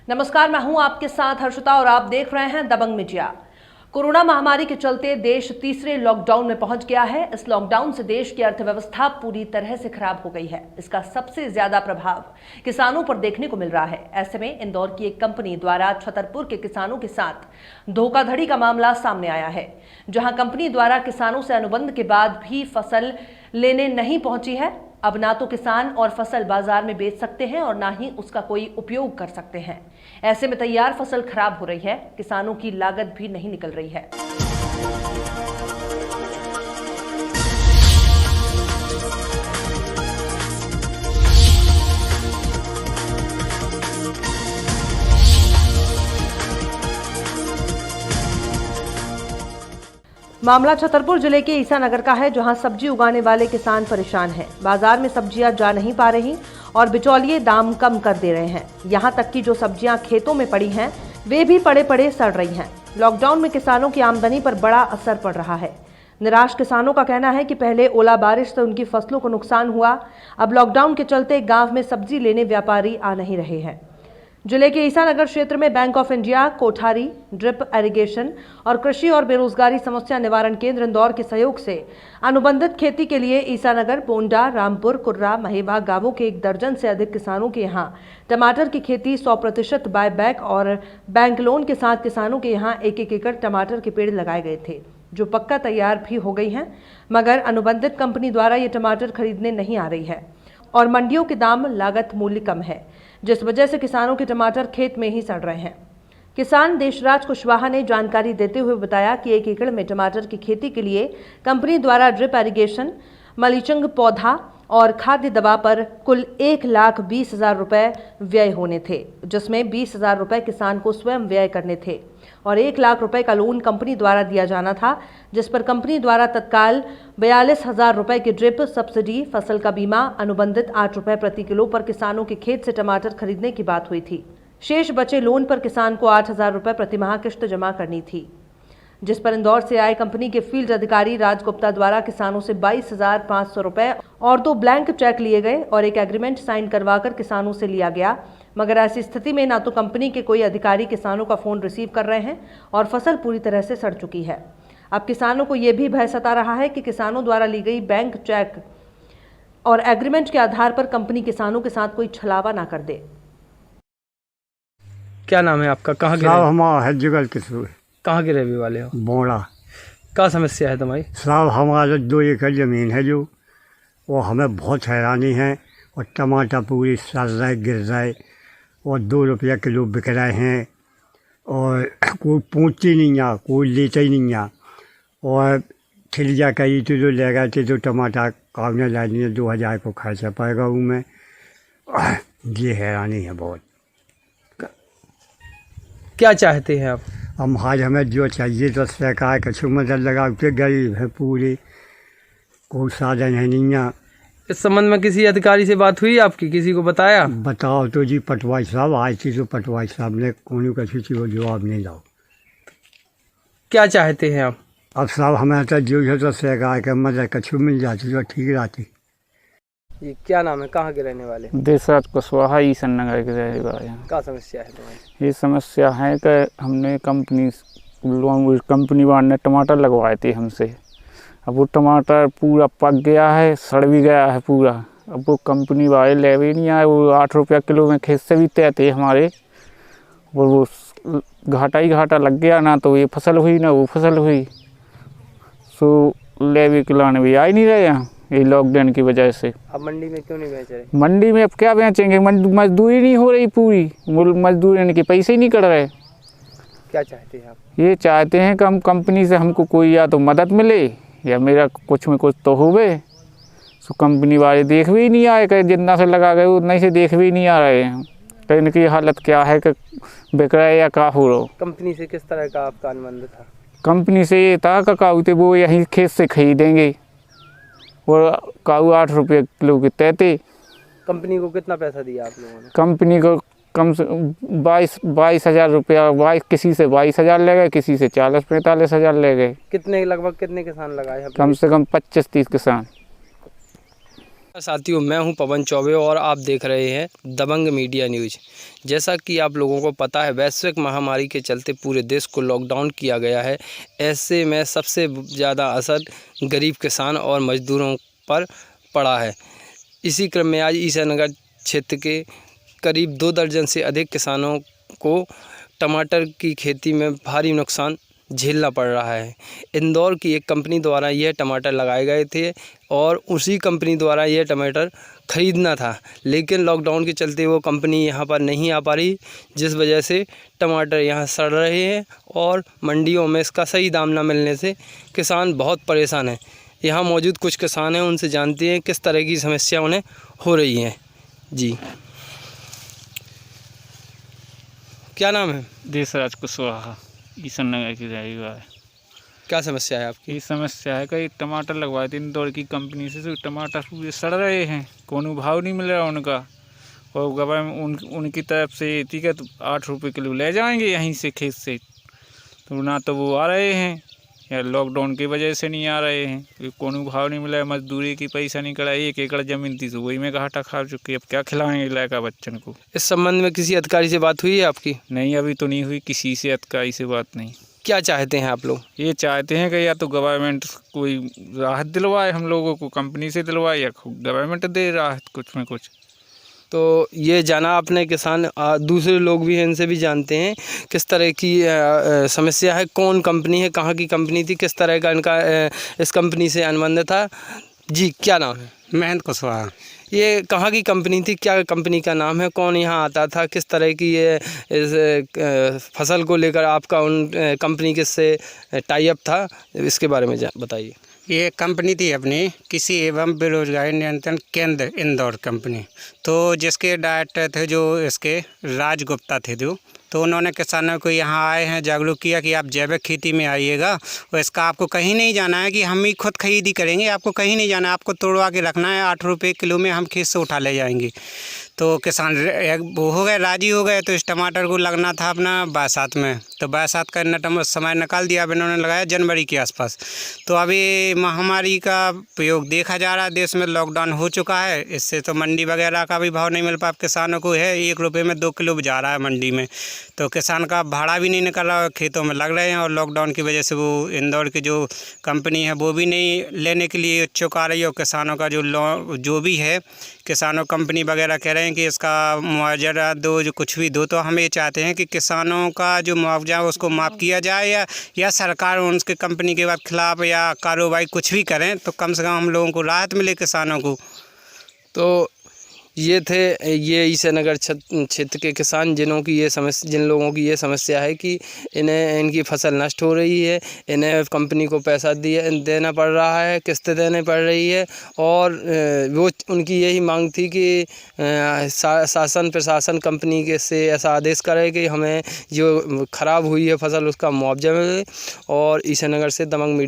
नमस्कार, मैं हूं आपके साथ हर्षिता और आप देख रहे हैं दबंग मीडिया। कोरोना महामारी के चलते देश तीसरे लॉकडाउन में पहुंच गया है। इस लॉकडाउन से देश की अर्थव्यवस्था पूरी तरह से खराब हो गई है। इसका सबसे ज्यादा प्रभाव किसानों पर देखने को मिल रहा है। ऐसे में इंदौर की एक कंपनी द्वारा छतरपुर के किसानों के साथ धोखाधड़ी का मामला सामने आया है, जहां कंपनी द्वारा किसानों से अनुबंध के बाद भी फसल लेने नहीं पहुंची है। अब ना तो किसान और फसल बाजार में बेच सकते हैं और ना ही उसका कोई उपयोग कर सकते हैं। ऐसे में तैयार फसल खराब हो रही है, किसानों की लागत भी नहीं निकल रही है। मामला छतरपुर जिले के ईसानगर का है, जहां सब्जी उगाने वाले किसान परेशान हैं। बाजार में सब्जियां जा नहीं पा रही और बिचौलिए दाम कम कर दे रहे हैं। यहां तक कि जो सब्जियां खेतों में पड़ी हैं वे भी पड़े पड़े सड़ रही हैं। लॉकडाउन में किसानों की आमदनी पर बड़ा असर पड़ रहा है। निराश किसानों का कहना है कि पहले ओला बारिश से उनकी फसलों को नुकसान हुआ, अब लॉकडाउन के चलते गाँव में सब्जी लेने व्यापारी आ नहीं रहे हैं। जिले के ईसानगर क्षेत्र में bank of India, Kothari, drip irrigation और कृषि और बेरोजगारी समस्या निवारण केंद्र इंदौर के सहयोग से अनुबंधित खेती के लिए ईसानगर, बोंडा, रामपुर, कुर्रा, महेवा गांवों के 1 दर्जन से अधिक किसानों के यहां टमाटर की खेती 100% बाय बैक और बैंक लोन के साथ किसानों के यहां 1-1 एकड़ टमाटर के पेड़ लगाए गए थे, जो पक्का तैयार भी हो गई हैं, मगर अनुबंधित कंपनी द्वारा ये टमाटर खरीदने नहीं आ रही है और मंडियों के दाम लागत मूल्य कम है, जिस वजह से किसानों के टमाटर खेत में ही सड़ रहे हैं। किसान देशराज कुशवाहा ने जानकारी देते हुए बताया कि 1 एकड़ में टमाटर की खेती के लिए कंपनी द्वारा ड्रिप इरिगेशन, मल्चिंग पौधा और खाद्य दवा पर कुल 1,20,000 रुपए व्यय होने थे, जिसमें 20,000 रुपए किसान को स्वयं व्यय करने थे और 1 लाख रुपए का लोन कंपनी द्वारा दिया जाना था, जिस पर कंपनी द्वारा तत्काल 42,000 रुपए की ड्रिप सब्सिडी, फसल का बीमा, अनुबंधित 8 रुपए प्रति किलो पर किसानों के खेत से टमाटर खरीदने की बात हुई थी। शेष बचे लोन पर किसान को 8,000 रुपए प्रतिमाह किश्त जमा करनी थी, जिस पर इंदौर से आए कंपनी के फील्ड अधिकारी राज गुप्ता द्वारा किसानों से 22,500 रुपए और 2 ब्लैंक चेक लिए गए और एक एग्रीमेंट साइन करवाकर किसानों से लिया गया। मगर ऐसी स्थिति में ना तो कंपनी के कोई अधिकारी किसानों का फोन रिसीव कर रहे हैं और फसल पूरी तरह से सड़ चुकी है। अब किसानों को यह भी भय सता रहा है कि किसानों द्वारा ली गई बैंक चेक और एग्रीमेंट के आधार पर कंपनी किसानों के साथ कोई छलावा ना कर दे। क्या नाम है आपका? कहाँ के कहाँ के रहने वाले हो? बोड़ा। क्या समस्या है तुम्हारी? साहब हमारा 2 एकड़ ज़मीन है जो वो हमें बहुत हैरानी है और टमाटर पूरी सड़ रहे, गिर रहे और 2 रुपया किलो बिक रहे हैं और कोई पूछती नहीं आ, कोई लेता ही नहीं आ। और ठिलिया कही तो जो ले गए थे तो टमाटर कावने ला दिए, 2,000 को खर्चा पड़ेगा उनमें। ये हैरानी है बहुत। क्या चाहते हैं आप? हम आज हमें जो चाहिए तो सरकार कछु मदद लगा के, गरीब है पूरे, कोई साधन है नहीं है। इस संबंध में किसी अधिकारी से बात हुई आपकी? किसी को बताया? बताओ तो जी, पटवारी साहब आए थे तो पटवारी साहब ने कोई कछु चीज़ को जवाब नहीं दो। क्या चाहते हैं आप? अब साहब हमें तो जो है तो सरकार के मदद कछु मिल जाती तो ठीक रहती। ये क्या नाम है? कहाँ के रहने वाले? देशराज कुशवाहा, ईसानगर के रहने वाले हैं। क्या समस्या है तुम्हारी? ये समस्या है कि हमने कंपनी वाले ने टमाटर लगवाए थे हमसे। अब वो टमाटर पूरा पक गया है, सड़ भी गया है पूरा। अब वो कंपनी वाले ले भी नहीं आए। वो 8 रुपया किलो में खेत से भी तय थे हमारे, और वो घाटा ही घाटा लग गया। ना तो ये फसल हुई ना वो फसल हुई, सो ले भी खिलाने भी आ ही नहीं रहे यहाँ, ये लॉकडाउन की वजह से। अब मंडी में क्यों नहीं बेच रहे? मंडी में अब क्या बेचेंगे? मजदूरी नहीं हो रही पूरी, मजदूरी के पैसे ही नहीं कर रहे। क्या चाहते हैं आप? ये चाहते हैं कि हम कंपनी से हमको कोई या तो मदद मिले या मेरा कुछ में कुछ तो होवे। सो कंपनी वाले देख भी नहीं आए, कहीं जितना से लगा गए उतना से देख भी नहीं आ रहे हैं कहीं इनकी हालत क्या है कि बिक रहा है या का हो रहा। कंपनी से किस तरह का आपका अनुबंध था? कंपनी से ये था कि काऊ थे वो यहीं खेत से खरीदेंगे और काऊ 8 रुपये किलो के तय थे। कंपनी को कितना पैसा दिया आप लोगों ने? कंपनी को कम से 22,000 रुपया, किसी से 22,000 ले गए, किसी से 40-45,000 ले गए। लगभग कितने किसान लगाए हैं? कम से कम 25-30 किसान। साथियों, मैं हूं पवन चौबे और आप देख रहे हैं दबंग मीडिया न्यूज़। जैसा कि आप लोगों को पता है, वैश्विक महामारी के चलते पूरे देश को लॉकडाउन किया गया है। ऐसे में सबसे ज़्यादा असर गरीब किसान और मजदूरों पर पड़ा है। इसी क्रम में आज ईसानगर क्षेत्र के करीब 2 दर्जन से अधिक किसानों को टमाटर की खेती में भारी नुकसान झेलना पड़ रहा है। इंदौर की एक कंपनी द्वारा यह टमाटर लगाए गए थे और उसी कंपनी द्वारा यह टमाटर ख़रीदना था, लेकिन लॉकडाउन के चलते वो कंपनी यहाँ पर नहीं आ पा रही, जिस वजह से टमाटर यहाँ सड़ रहे हैं और मंडियों में इसका सही दाम न मिलने से किसान बहुत परेशान हैं। यहाँ मौजूद कुछ किसान हैं, उनसे जानते हैं किस तरह की समस्या उन्हें हो रही है। जी, क्या नाम है? देशराज कुशवाहा, ईसानगर की रहने वाला है। क्या समस्या है आपकी? ये समस्या है कई टमाटर लगवाए थे इंदौर की कंपनी से, तो टमाटर पूरे सड़ रहे हैं, कोनो भाव नहीं मिल रहा उनका। और गवर्नमेंट उनकी तरफ से ठीक है तो 8 रुपये किलो ले जाएंगे यहीं से खेत से, तो ना तो वो आ रहे हैं या लॉकडाउन की वजह से नहीं आ रहे हैं। कोनो भाव नहीं मिला है, मजदूरी की पैसा नहीं करा। 1 एकड़ ज़मीन थी तो वही में घाटा खा चुकी है, अब क्या खिलाएंगे लड़का बच्चन को। इस संबंध में किसी अधिकारी से बात हुई है आपकी? नहीं, अभी तो नहीं हुई किसी से, अधिकारी से बात नहीं। क्या चाहते हैं आप लोग? ये चाहते हैं कि या तो गवर्नमेंट कोई राहत दिलवाए हम लोगों को, कंपनी से दिलवाए, या गवर्नमेंट दे राहत कुछ में कुछ। तो ये जाना आपने किसान दूसरे लोग भी हैं, इनसे भी जानते हैं किस तरह की समस्या है, कौन कंपनी है, कहाँ की कंपनी थी, किस तरह का इनका इस कंपनी से अनुबंध था। जी, क्या नाम है? महेंद्र कुशवाहा। ये कहाँ की कंपनी थी, क्या कंपनी का नाम है, कौन यहाँ आता था, किस तरह की ये इस फसल को लेकर आपका उन कंपनी के से टाई अप था, इसके बारे में बताइए। ये कंपनी थी अपनी कृषि एवं बेरोजगारी नियंत्रण केंद्र इंदौर कंपनी, तो जिसके डायरेक्टर थे जो इसके राज गुप्ता थे जो, तो उन्होंने किसानों को यहाँ आए हैं जागरूक किया कि आप जैविक खेती में आइएगा और इसका आपको कहीं नहीं जाना है कि हम ही खुद खरीदी करेंगे, आपको कहीं नहीं जाना है, आपको तोड़वा के रखना है, 8 रुपये किलो में हम खेत से उठा ले जाएंगे। तो किसान वो हो गए, राजी हो गए। तो इस टमाटर को लगना था अपना बरसात में, तो बरसात का समय निकाल दिया, अब इन्होंने लगाया जनवरी के आसपास। तो अभी महामारी का प्रयोग देखा जा रहा है, देश में लॉकडाउन हो चुका है, इससे तो मंडी वगैरह का भी भाव नहीं मिल पा किसानों को है। 1 रुपये में 2 किलो जा रहा है मंडी में, तो किसान का भाड़ा भी नहीं निकल रहा, खेतों में लग रहे हैं। और लॉकडाउन की वजह से वो इंदौर की जो कंपनी है वो भी नहीं लेने के लिए इच्छुक आ रही है। और किसानों का जो भी है, किसानों कंपनी वगैरह कह रहे हैं कि इसका मुआवजा दो, जो कुछ भी दो। तो हम ये चाहते हैं कि किसानों का जो मुआवजा है उसको माफ़ किया जाए, या सरकार उनके कंपनी के बाद खिलाफ या कार्रवाई कुछ भी करें, तो कम से कम हम लोगों को राहत मिले किसानों को। तो ये थे ये ईसानगर क्षेत्र के किसान जिन लोगों की ये समस्या है कि इन्हें इनकी फसल नष्ट हो रही है, इन्हें कंपनी को पैसा देना पड़ रहा है, किस्तें देनी पड़ रही है। और वो उनकी यही मांग थी कि शासन प्रशासन कंपनी के से ऐसा आदेश करे कि हमें जो ख़राब हुई है फसल उसका मुआवजा मिले। और ईसानगर से दबंग मीडिया।